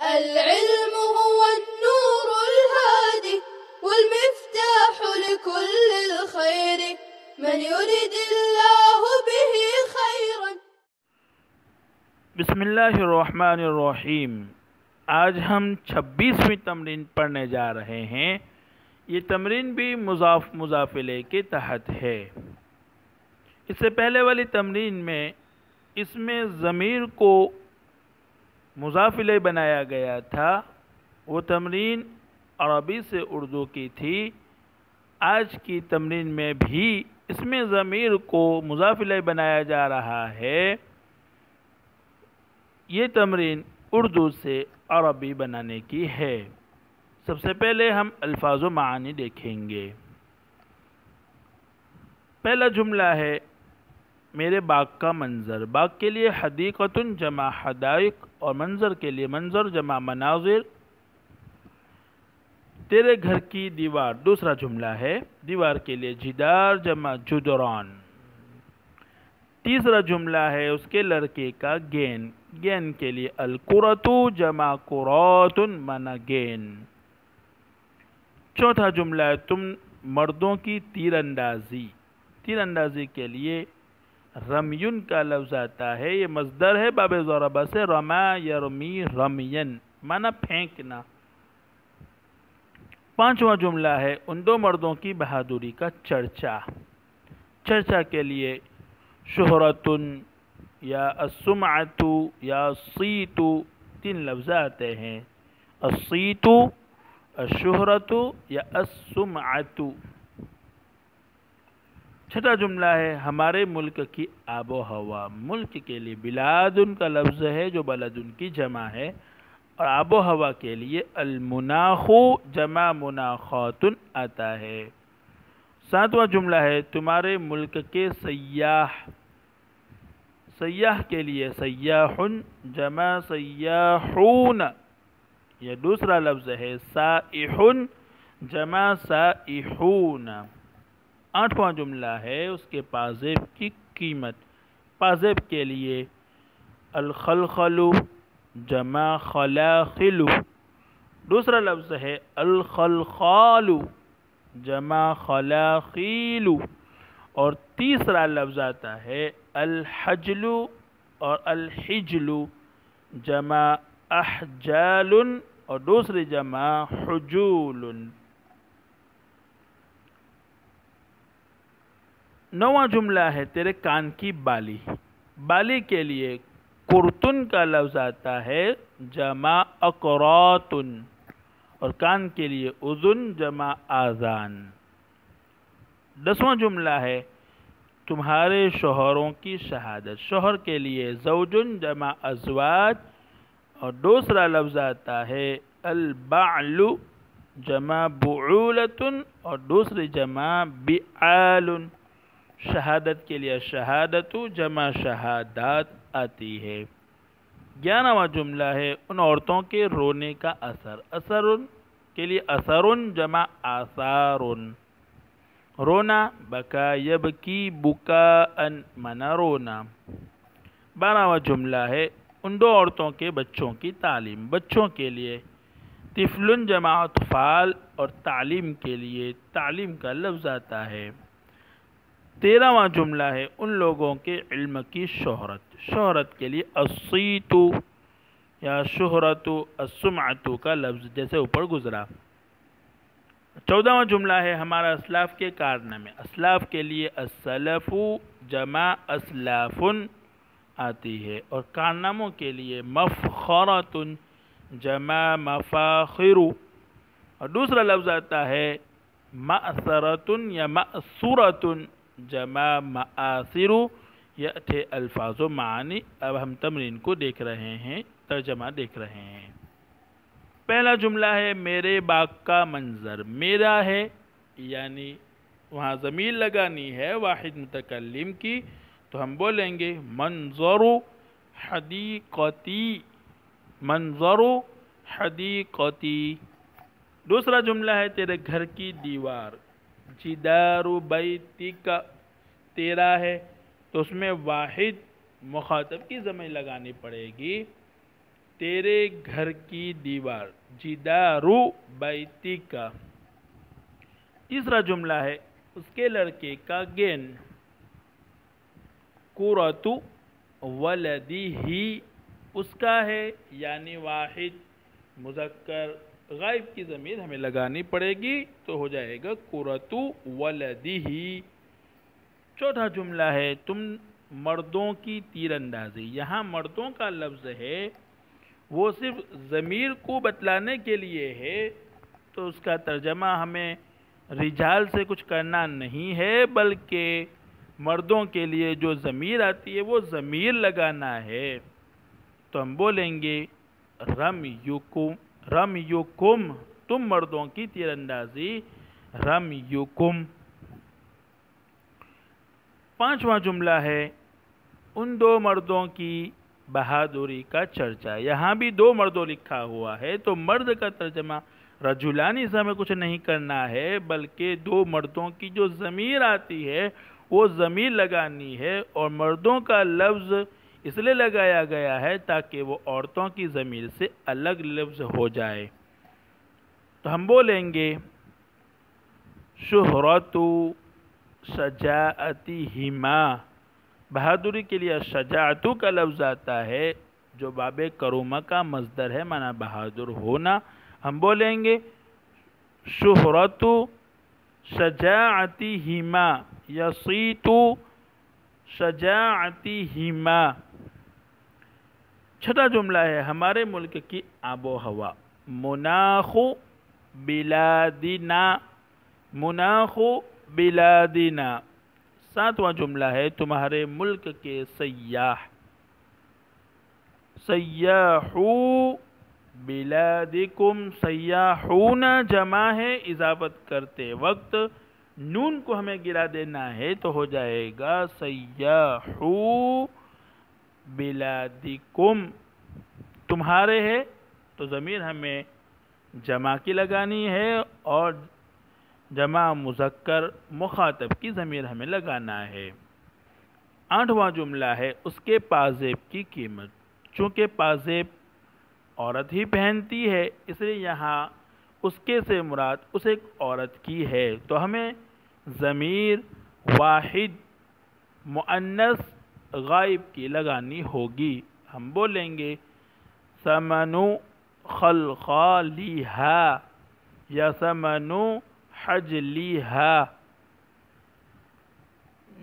العلم هو النور الهادي والمفتاح لكل الخير من يريد الله به خيرا. بسم اللہ الرحمن الرحیم. آج ہم 26ویں تمرین پڑھنے جا رہے ہیں. یہ تمرین بھی مضاف مضاف الیہ کے تحت ہے. اس سے پہلے والی تمرین میں اس میں ضمیر کو مضاف الیہ بنایا گیا تھا. وہ تمرین عربی سے اردو کی تھی. آج کی تمرین میں بھی اس میں ضمیر کو مضاف الیہ بنایا جا رہا ہے. یہ تمرین اردو سے عربی بنانے کی ہے. سب سے پہلے ہم الفاظ و معانی دیکھیں گے. پہلا جملہ ہے میرے باغ کا منظر. باغ کے لیے حدیقۃ جمع حدائق اور منظر کے لیے منظر جمع مناظر. تیرے گھر کی دیوار. دوسرا جملہ ہے دیوار کے لیے جدار جمع جدران. تیسرا جملہ ہے اس کے لڑکے کا گیند. گیند کے لیے الکرۃ جمع کرات منع گیند. چوتھا جملہ ہے تم مردوں کی تیر اندازی. تیر اندازی کے لیے رمیون کا لفظ آتا ہے. یہ مصدر ہے باب ضربہ سے رما یرمی رمین معنی پھینکنا. پانچواں جملہ ہے ان دو مردوں کی بہادری کا چرچا. چرچا کے لیے شہرت یا السمعۃ یا الصیت تین لفظ آتے ہیں. الصیت الشہرت یا السمعۃ. چھٹا جملہ ہے ہمارے ملک کی آب و ہوا. ملک کے لیے بلاد کا لفظ ہے جو بلد کی جمع ہے اور آب و ہوا کے لیے المناخ جمع مناخات آتا ہے. ساتواں جملہ ہے تمہارے ملک کے سیاح. سیاح کے لیے سیاح جمع سیاحون. یہ دوسرا لفظ ہے سائح جمع سائحون. آٹھواں جملہ ہے اس کے پازیب کی قیمت. پازیب کے لیے الخلخل جمع خلاخل. دوسرا لفظ ہے الخلخال جمع خلاخیل. اور تیسرا لفظ آتا ہے الحجل اور الحجل جمع احجال اور دوسری جمع حجول. نواں جملہ ہے تیرے کان کی بالی. بالی کے لیے قرطن کا لفظ آتا ہے جمع اقراط اور کان کے لیے اذن جمع آذان. دسواں جملہ ہے تمہارے شوہروں کی شہادت. شوہر کے لیے زوجن جمع ازواج اور دوسرا لفظ آتا ہے البعل جمع بعولت اور دوسری جمع بعال. شہادت کے لیے شہادت جمع شہادات آتی ہے. 11واں جملہ ہے ان عورتوں کے رونے کا اثر. اثر کے لیے اثر جمع آثار. رونا بکا یبکی بکاء منا رونا. 12واں جملہ ہے ان دو عورتوں کے بچوں کی تعلیم. بچوں کے لیے طفل جمع اطفال اور تعلیم کے لیے تعلیم کا لفظ آتا ہے. 13واں جملہ ہے ان لوگوں کے علم کی شہرت. شہرت کے لیے الصیت یا شہرت السمعۃ کا لفظ جیسے اوپر گزرا. 14واں جملہ ہے ہمارا اسلاف کے کارنامے. اسلاف کے لیے السلف جمع اسلاف آتی ہے اور کارناموں کے لیے مفخرۃ جمع مفاخر. اور دوسرا لفظ آتا ہے مأثرۃ یا مأثورۃ جمع مآثر. یہ تھے الفاظ و معانی. اب ہم تمرین کو دیکھ رہے ہیں, ترجمہ دیکھ رہے ہیں. پہلا جملہ ہے میرے باغ کا منظر. میرا ہے یعنی وہاں ضمیر لگانی ہے واحد متکلم کی تو ہم بولیں گے منظر حدیقتی. منظر حدیقتی. دوسرا جملہ ہے تیرے گھر کی دیوار. جدار بیتک. تیرا ہے تو اس میں واحد مخاطب کی ضمیر لگانی پڑے گی. تیرے گھر کی دیوار، جدارو بیتی کا۔ تیسرا جملہ ہے اس کے لڑکے کا گین، قرۃ ولدہ، اس کا ہے یعنی واحد مذکر غائب کی ضمیر ہمیں لگانی پڑے گی تو ہو جائے گا قرۃ ولدہ۔ چوتھا جملہ ہے تم مردوں کی تیر اندازی، یہاں مردوں کا لفظ ہے وہ صرف ضمیر کو بتلانے کے لیے ہے، تو اس کا ترجمہ ہمیں رجال سے کچھ کرنا نہیں ہے، بلکہ مردوں کے لیے جو ضمیر آتی ہے وہ ضمیر لگانا ہے۔ تو ہم بولیں گے رمیکم، تم مردوں کی تیر اندازی، رمیکم۔ پانچواں جملہ ہے ان دو مردوں کی بہادری کا چرچا، یہاں بھی دو مردوں لکھا ہوا ہے تو مرد کا ترجمہ رجلانی سے ہمیں کچھ نہیں کرنا ہے، بلکہ دو مردوں کی جو ضمیر آتی ہے وہ ضمیر لگانی ہے، اور مردوں کا لفظ اس لیے لگایا گیا ہے تاکہ وہ عورتوں کی ضمیر سے الگ لفظ ہو جائے۔ تو ہم بولیں گے شہرت شجاعتہما، بہادری کے لیے شجاعتو کا لفظ آتا ہے جو باب کرومہ کا مصدر ہے، معنی بہادر ہونا۔ ہم بولیں گے شہرت شجاعتہما، یصیت شجاعتہما۔ چھٹا جملہ ہے ہمارے ملک کی آب و ہوا، مناخ بلادنا، مناخ بلادنا۔ ساتواں جملہ ہے تمہارے ملک کے سیاح، سیاحو بلادکم، سیاحون جمع ہے، اضافت کرتے وقت نون کو ہمیں گرا دینا ہے تو ہو جائے گا سیاحو بلادکم۔ تمہارے ہے تو ضمیر ہمیں جمع کی لگانی ہے، اور جمع مذکر مخاطب کی ضمیر ہمیں لگانا ہے۔ آٹھواں جملہ ہے اس کے پازیب کی قیمت، چونکہ پازیب عورت ہی پہنتی ہے اس لیے یہاں اس کے سے مراد اس ایک عورت کی ہے، تو ہمیں ضمیر واحد مؤنث غائب کی لگانی ہوگی۔ ہم بولیں گے ثمن خلخالها یا ثمن حجلها۔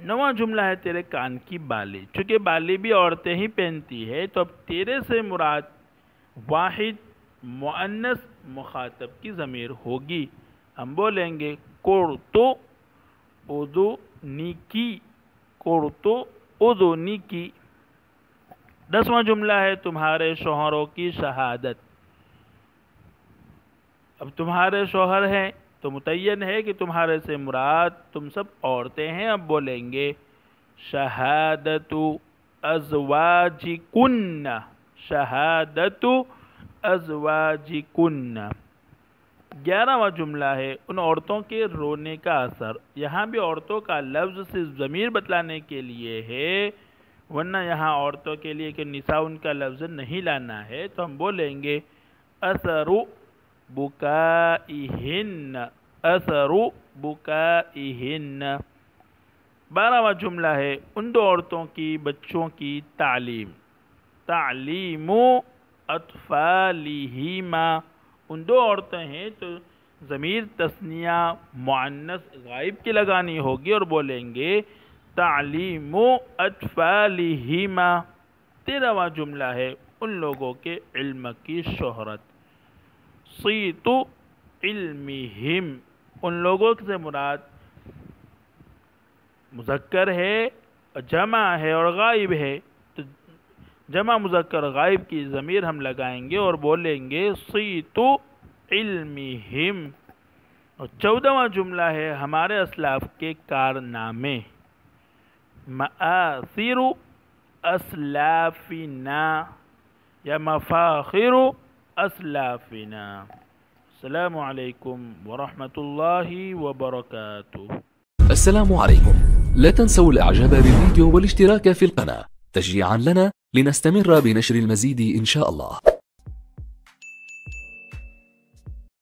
نواں جملہ ہے تیرے کان کی بالی، چونکہ بالی بھی عورتیں ہی پہنتی ہے تو اب تیرے سے مراد واحد مؤنث مخاطب کی ضمیر ہوگی۔ ہم بولیں گے قرۃ اذنکی، قرۃ اذنکی۔ دسواں جملہ ہے تمہارے شوہروں کی شہادت، اب تمہارے شوہر ہیں تو متعین ہے کہ تمہارے سے مراد تم سب عورتیں ہیں۔ اب بولیں گے شہادت ازواجکن، شہادت ازواجکن۔ 11واں جملہ ہے ان عورتوں کے رونے کا اثر، یہاں بھی عورتوں کا لفظ صرف ضمیر بتلانے کے لیے ہے، ورنہ یہاں عورتوں کے لیے کہ نساء ان کا لفظ نہیں لانا ہے، تو ہم بولیں گے اثر بکائہن، اثر بکائہن۔ 12واں جملہ ہے ان دو عورتوں کی بچوں کی تعلیم، تعلیم اطفالہما، ان دو عورتیں ہیں تو ضمیر تثنیہ مؤنث غائب کی لگانی ہوگی اور بولیں گے تعلیم اطفالہما۔ 13واں جملہ ہے ان لوگوں کے علم کی شہرت، صیت علمہم، ان لوگوں سے مراد مذکر ہے جمع ہے اور غائب ہے، تو جمع مذکر غائب کی ضمیر ہم لگائیں گے اور بولیں گے صیت علمہم۔ اور 14واں جملہ ہے ہمارے اسلاف کے کارنامے، مآثر اسلافنا یا مفاخر اسلافنا۔ السلام علیکم ورحمۃ اللہ وبرکاتہ۔ السلام عليكم، لا تنسوا الاعجاب بالفيديو والاشتراك في القناة تشجيعا لنا لنستمر بنشر المزيد إن شاء الله.